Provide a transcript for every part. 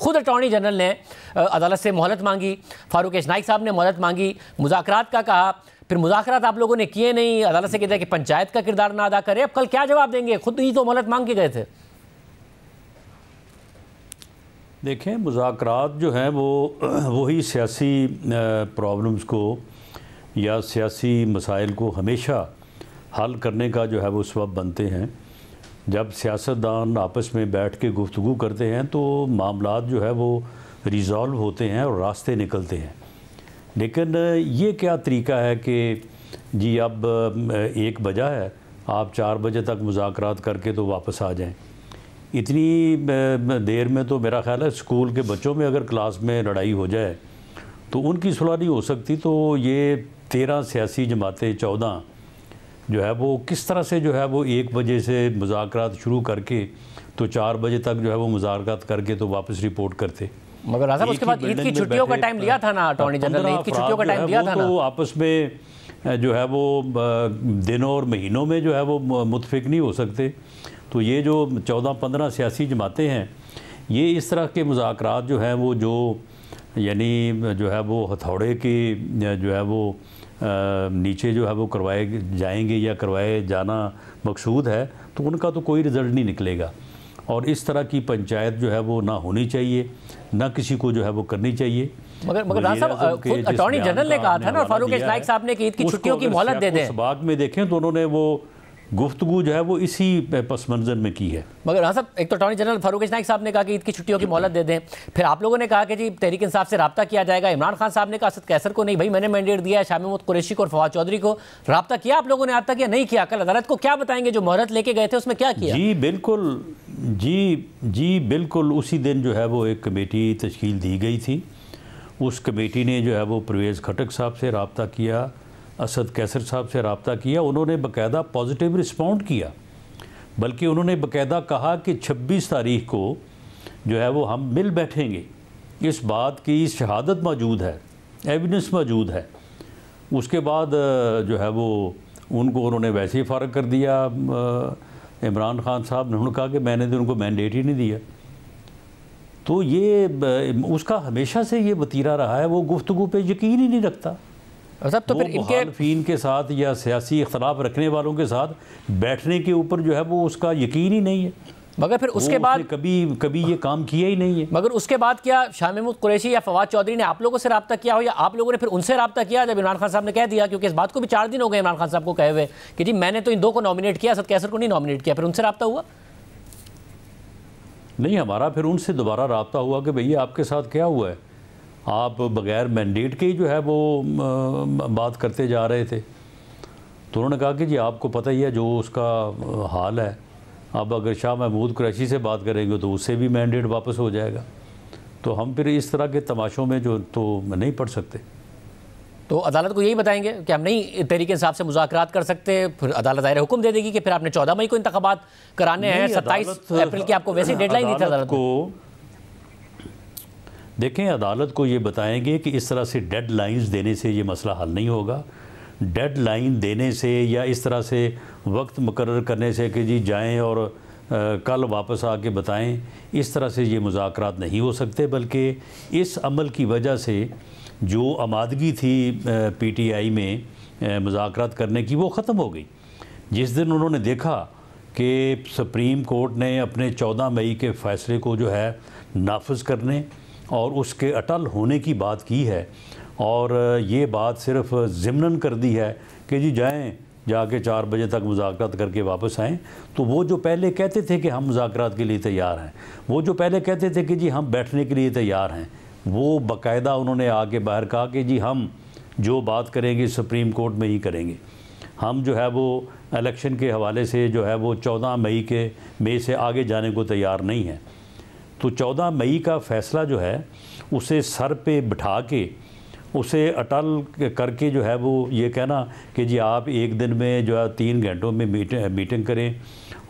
खुद attorney general ने अदालत से मोहलत मांगी, फारूक नाइक साहब ने मोहलत मांगी, मुज़ाकरात का कहा, फिर मुज़ाकरात आप लोगों ने किए नहीं, अदालत से कहते हैं कि पंचायत का किरदार ना अदा करे। अब कल क्या जवाब देंगे? खुद ही तो मोहलत मांग के गए थे। देखें, मुज़ाकरात जो हैं वो वही सियासी प्रॉब्लम्स को या सियासी मसाइल को हमेशा हल करने का जो है वो सबब बनते हैं। जब सियासतदान आपस में बैठ के गुफ्तगू करते हैं तो मामलात जो है वो रिज़ॉल्व होते हैं और रास्ते निकलते हैं। लेकिन ये क्या तरीका है कि जी अब 1 बजा है, आप 4 बजे तक मुज़ाकरात करके तो वापस आ जाएं। इतनी देर में तो मेरा ख़्याल है स्कूल के बच्चों में अगर क्लास में लड़ाई हो जाए तो उनकी सुलह नहीं हो सकती। तो ये 13 सियासी जमातें 14 जो है वो किस तरह से जो है वो 1 बजे से मुज़ाकरात शुरू करके तो 4 बजे तक जो है वो मुज़ाकरात करके तो वापस रिपोर्ट करते। मगर आज़म उसके बाद ईद की छुट्टियों का टाइम लिया था ना अटॉर्नी जनरल ने, ईद की छुट्टियों का टाइम लिया था ना। तो आपस में जो है वो दिनों और महीनों में जो है वो मुत्तफ़िक नहीं हो सकते। तो ये जो 14-15 सियासी जमातें हैं, ये इस तरह के मुज़ाकरात जो हैं वो जो यानी जो है वो हथौड़े की जो है वो नीचे जो है वो करवाए जाएंगे या करवाए जाना मकसूद है, तो उनका तो कोई रिज़ल्ट नहीं निकलेगा। और इस तरह की पंचायत जो है वो ना होनी चाहिए, ना किसी को जो है वो करनी चाहिए। मगर साहब खुद अटॉर्नी जनरल ने कहा था ना, फारूक नाइक साहब ने कि ईद की छुट्टियों की मोहलत दे दें। बाग में देखें तो उन्होंने वो गुफ्तगू जो है वो इसी पस मंज़र में की है। मगर हाँ साहब, एक तो अटॉर्नी जनरल फारूक नाइक साहब ने कहा कि ईद की छुट्टियों की मोहलत दे दें, फिर आप लोगों ने कहा कि जी तहरीक इंसाफ से रब्ता किया जाएगा। इमरान खान साहब ने कहा असद कैसर को नहीं, भाई मैंने मैंडेट दिया है, शामी महमूद कुरैशी को और फवाद चौधरी को। रब्ता किया आप लोगों ने आज तक या नहीं किया? कल अदालत को क्या बताएंगे जो मोहलत लेके गए थे उसमें क्या किया? जी बिल्कुल, जी बिल्कुल। उसी दिन जो है वो एक कमेटी तश्कील दी गई थी। उस कमेटी ने जो है वो परवेज़ खटक साहब से रब्ता किया, असद कैसर साहब से रब्ता किया। उन्होंने बाकायदा पॉजिटिव रिस्पॉन्ड किया, बल्कि उन्होंने बाकायदा कहा कि 26 तारीख को जो है वो हम मिल बैठेंगे। इस बात की शहादत मौजूद है, एविडेंस मौजूद है। उसके बाद जो है वो उनको उन्होंने वैसे ही फ़ारग कर दिया। इमरान खान साहब ने उन्होंने कहा कि मैंने तो उनको मैंडेट ही नहीं दिया। तो ये उसका हमेशा से ये वतीरा रहा है, वो गुफ्तगू पे यकीन ही नहीं रखता। सब तो फिर इनके मुखालफीन के साथ या सियासी इख्तलाफ रखने वालों के साथ बैठने के ऊपर जो है वो उसका यकीन ही नहीं है। मगर फिर उसके बाद कभी ये काम किया ही नहीं है। मगर उसके बाद क्या शामी महमूद कुरैशी या फवाद चौधरी ने आप लोगों से रब्ता किया हो, या आप लोगों ने फिर उनसे रब्ता किया जब इमरान खान साहब ने कह दिया? क्योंकि इस बात को भी 4 दिन हो गए इमरान खान साहब को कहे हुए कि जी मैंने तो इन 2 को नॉमिनेट किया, असद कैसर को नहीं नॉमिनेट किया। फिर उनसे रब्ता हुआ? नहीं, हमारा फिर उनसे दोबारा रब्ता हुआ कि भैया आपके साथ क्या हुआ है, आप बग़ैर मैंडेट के ही जो है वो बात करते जा रहे थे। तो उन्होंने कहा कि जी आपको पता ही है जो उसका हाल है। अब अगर शाह महमूद कुरैशी से बात करेंगे तो उससे भी मैंडेट वापस हो जाएगा। तो हम फिर इस तरह के तमाशों में जो तो नहीं पढ़ सकते। तो अदालत को यही बताएंगे कि हम नहीं तरीके हिसाब से मुज़ाकरात कर सकते, फिर अदालत दायरे हुक्म दे देगी कि फिर आपने 14 मई को इंतखाबात कराने हैं, 27 अप्रैल की आपको वैसे डेडलाइन दी थी अदालत को। देखें, अदालत को ये बताएंगे कि इस तरह से डेडलाइंस देने से ये मसला हल नहीं होगा। डेडलाइन देने से या इस तरह से वक्त मुकर्रर करने से कि जी जाएं और कल वापस आके बताएं, इस तरह से ये मुज़ाकरात नहीं हो सकते। बल्कि इस अमल की वजह से जो आमादगी थी PTI में मुज़ाकरात करने की, वो ख़त्म हो गई। जिस दिन उन्होंने देखा कि सुप्रीम कोर्ट ने अपने 14 मई के फ़ैसले को जो है नाफिज करने और उसके अटल होने की बात की है, और ये बात सिर्फ ज़िम्नन कर दी है कि जी जाएं, जाके 4 बजे तक मुज़ाकरात करके वापस आएँ। तो वो जो पहले कहते थे कि हम मुज़ाकरात के लिए तैयार हैं, वो जो पहले कहते थे कि जी हम बैठने के लिए तैयार हैं, वो बाकायदा उन्होंने आके बाहर कहा कि जी हम जो बात करेंगे सुप्रीम कोर्ट में ही करेंगे। हम जो है वो इलेक्शन के हवाले से जो है वो 14 मई से आगे जाने को तैयार नहीं हैं। तो 14 मई का फ़ैसला जो है उसे सर पे बिठा के उसे अटल करके जो है वो ये कहना कि जी आप एक दिन में जो है 3 घंटों में मीटिंग करें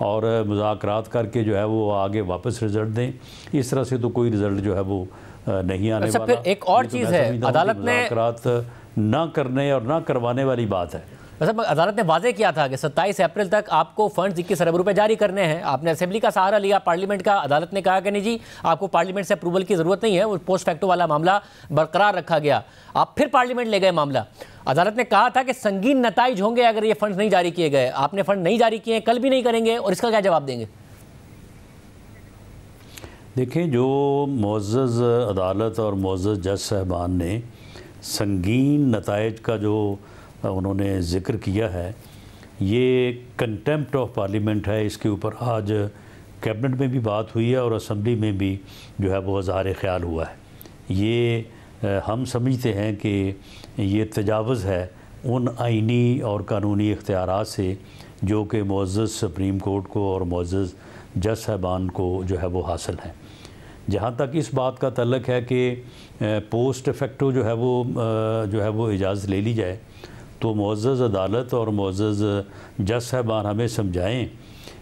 और मुज़ाकरात करके जो है वो आगे वापस रिज़ल्ट दें, इस तरह से तो कोई रिज़ल्ट जो है वो नहीं आने वाला। फिर एक और चीज़ है, अदालत ने मुज़ाकरात ना करने और ना करवाने वाली बात है। वैसे अदालत ने वाजे किया था कि 27 अप्रैल तक आपको फंड्स 21 अरब रुपए जारी करने हैं। आपने असेंबली का सहारा लिया, पार्लियामेंट का। अदालत ने कहा कि नहीं जी, आपको पार्लियामेंट से अप्रूवल की जरूरत नहीं है, वो पोस्ट फैक्टो वाला मामला बरकरार रखा गया। आप फिर पार्लियामेंट ले गए मामला। अदालत ने कहा था कि संगीन नताइज होंगे अगर ये फंड नहीं जारी किए गए। आपने फंड नहीं जारी किए, कल भी नहीं करेंगे, और इसका क्या जवाब देंगे? देखें, जो मुअज़्ज़ज़ अदालत और मुअज़्ज़ज़ जज साहबान ने संगीन नताइज का जो उन्होंने ज़िक्र किया है, ये कंटेम्प्ट ऑफ पार्लियामेंट है। इसके ऊपर आज कैबिनेट में भी बात हुई है और असेंबली में भी जो है वो इज़हार ख्याल हुआ है। ये हम समझते हैं कि ये तजावुज़ है उन आइनी और कानूनी इख्तियारात से जो कि मुअज़्ज़ज़ सुप्रीम कोर्ट को और मुअज़्ज़ज़ जज साहबान को जो है वो हासिल है। जहाँ तक इस बात का तल्लक है कि पोस्ट फैक्टो जो है वो इजाज़त ले ली जाए, तो मुअज़्ज़ज़ अदालत और मुअज़्ज़ज़ जज साहबान हमें समझाएं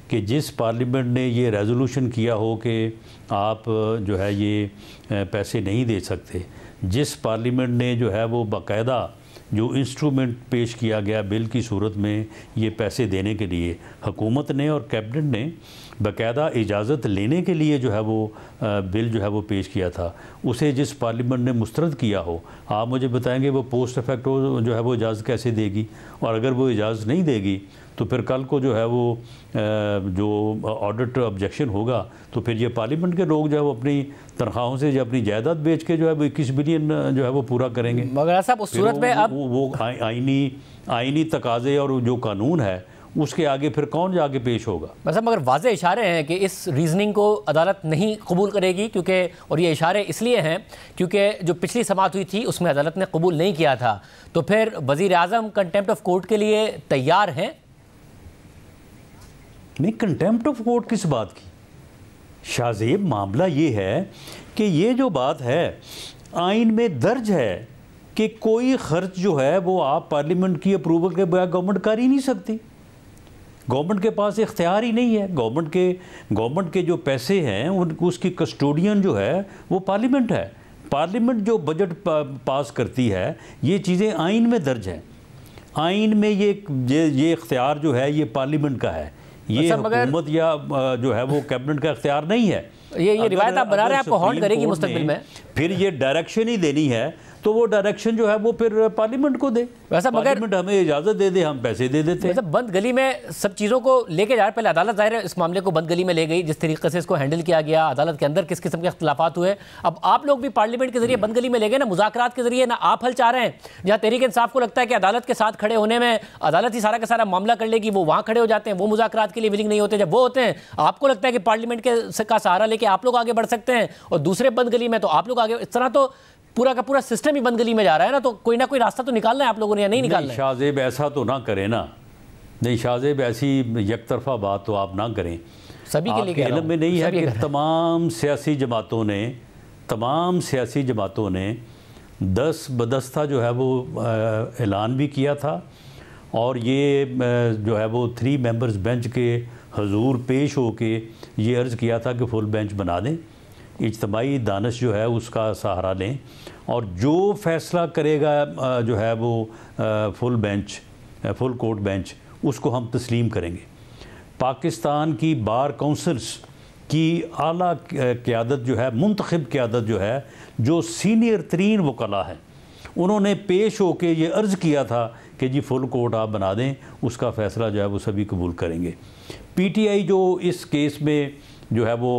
कि जिस पार्लियामेंट ने ये रेजोल्यूशन किया हो कि आप जो है ये पैसे नहीं दे सकते, जिस पार्लियामेंट ने जो है वो बाकायदा जो इंस्ट्रूमेंट पेश किया गया बिल की सूरत में ये पैसे देने के लिए, हुकूमत ने और कैबिनेट ने बाकायदा इजाज़त लेने के लिए जो है वो बिल जो है वो पेश किया था, उसे जिस पार्लियामेंट ने मुस्तरद किया हो, आप मुझे बताएंगे वो पोस्ट इफेक्ट जो है वो इजाज़त कैसे देगी? और अगर वो इजाज़त नहीं देगी तो फिर कल को जो है वो जो ऑडिट ऑब्जेक्शन होगा तो फिर ये पार्लियामेंट के लोग जो है वो अपनी तनख्वाहों से या अपनी जायदाद बेच के जो है वो 21 बिलियन जो है वो पूरा करेंगे। मगर साहब उस सूरत में अब वो आईनी तकाज़े और जो कानून है उसके आगे फिर कौन जाके पेश होगा? मतलब मगर वाज़े इशारे हैं कि इस रीजनिंग को अदालत नहीं कबूल करेगी, क्योंकि और ये इशारे इसलिए हैं क्योंकि जो पिछली समाअत हुई थी उसमें अदालत ने कबूल नहीं किया था। तो फिर वज़ीर आज़म कंटेम्प्ट ऑफ कोर्ट के लिए तैयार हैं? नहीं, कंटेम्प्ट ऑफ कोर्ट किस बात की शाहजेब? मामला ये है कि ये जो बात है आइन में दर्ज है कि कोई खर्च जो है वो आप पार्लियामेंट की अप्रूवल के बगैर गवर्नमेंट कर ही नहीं सकती। गवर्नमेंट के पास इख्तियार ही नहीं है। गवर्नमेंट के जो पैसे हैं उसकी कस्टोडियन जो है वो पार्लियामेंट है। पार्लियामेंट जो बजट पास करती है, ये चीज़ें आइन में दर्ज हैं। आइन में ये इख्तियार जो है ये पार्लियामेंट का है, ये हुकूमत या जो है वो कैबिनेट का इख्तियार नहीं है। ये रिवायत आप बना रहे हैं, आपको हॉन्ट करेगी मुस्तकबिल में। फिर ये डायरेक्शन ही देनी है तो वो डायरेक्शन जो है वो फिर पार्लियामेंट को दे। वैसा मगर पार्लियामेंट हमें इजाज़त दे दे, हम पैसे दे देते हैं। मतलब बंद गली में सब चीज़ों को लेके जा रहे। पहले अदालत ज़ाहिर है इस मामले को बंद गली में ले गई, जिस तरीके से इसको हैंडल किया गया, अदालत के अंदर किस किस्म के इख्तिलाफात हुए। अब आप लोग भी पार्लियामेंट के जरिए बंद गली में ले गए ना, मुज़ाकरात के जरिए ना आप हल चाह रहे हैं। जहाँ तहरीक इंसाफ को लगता है कि अदालत के साथ खड़े होने में अदालत ही सारा का सारा मामला कर लेगी, वो वहाँ खड़े हो जाते हैं, वो मुज़ाकरात के लिए विलिंग नहीं होते। जब वो होते हैं आपको लगता है कि पार्लियामेंट का सहारा लेके आप लोग आगे बढ़ सकते हैं, और दूसरे बंद गली में तो आप लोग आगे। इस तरह तो पूरा का पूरा सिस्टम ही बंद गली में जा रहा है ना। तो कोई ना कोई रास्ता तो निकालना है आप लोगों ने, या नहीं निकालना है? शाहजेब ऐसा तो ना करें ना। नहीं शाहजेब, ऐसी एक तरफा बात तो आप ना करें। सभी के लिए इल्म में नहीं है कि तमाम सियासी जमातों ने 10 बदस्ता जो है वो ऐलान भी किया था, और ये जो है वो 3 मेंबर्स बेंच के हजूर पेश होके ये अर्ज़ किया था कि फुल बेंच बना दें, इज्तमाई दानिश जो है उसका सहारा लें, और जो फैसला करेगा जो है वो फुल कोर्ट बेंच, उसको हम तस्लीम करेंगे। पाकिस्तान की बार काउंसिल्स की आला क़यादत जो है, मुंतखब क़यादत जो है, जो सीनियर तरीन वकला है, उन्होंने पेश होके ये अर्ज़ किया था कि जी फुल कोर्ट आप बना दें, उसका फ़ैसला जो है वो सभी कबूल करेंगे। PTI जो इस केस में जो है वो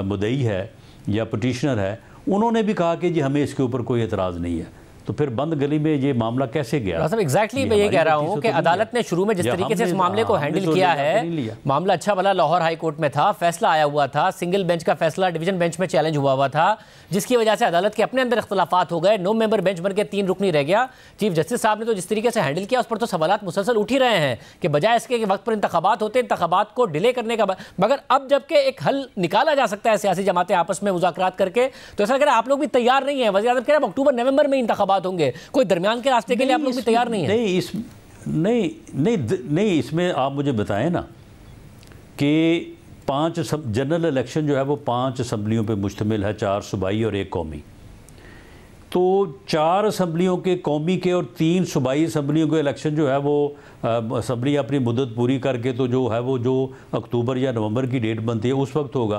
मुद्दई है या पटिशनर है, उन्होंने भी कहा कि जी हमें इसके ऊपर कोई एतराज़ नहीं है। तो फिर बंद गली में ये मामला कैसे गया? एग्जैक्टली मैं ये कह रहा हूँ कि अदालत ने शुरू में जिस तरीके से इस मामले को हैंडल किया है, मामला अच्छा भला लाहौर हाई कोर्ट में था, फैसला आया हुआ था, सिंगल बेंच का फैसला डिवीजन बेंच में चैलेंज हुआ था, जिसकी वजह से अदालत के अपने अंदर इख्तलाफात हो गए, 9 मेंबर बेंच बनकर 3 रुकनी रह गया। चीफ जस्टिस साहब ने तो जिस तरीके से हैंडल किया उस पर तो सवालात मुसलसल उठ ही रहे हैं कि बजाय इसके कि वक्त पर इंतखाबात होते, इंतखाबात को डिले करने का। मगर अब जबकि एक हल निकाला जा सकता है सियासी जमातें आपस में मुज़ाकरात करके, तो ऐसा लग रहा है आप लोग भी तैयार नहीं है। वज़ीर आज़म कह रहे हैं अक्टूबर नवंबर में इंतखाबात होंगे, कोई दरमियान के रास्ते के लिए आप लोग भी तैयार नहीं है? नहीं, इसमें आप मुझे बताएं ना कि 5 जनरल इलेक्शन जो है वो 5 असम्बलियों पे मुश्तमिल है, 4 सूबाई और 1 कौमी। तो 4 असम्बलियों के कौमी के और 3 सूबाई असम्बलियों के इलेक्शन जो है वो असम्बली अपनी मुद्दत पूरी करके तो जो है वो जो अक्टूबर या नवंबर की डेट बनती है उस वक्त होगा।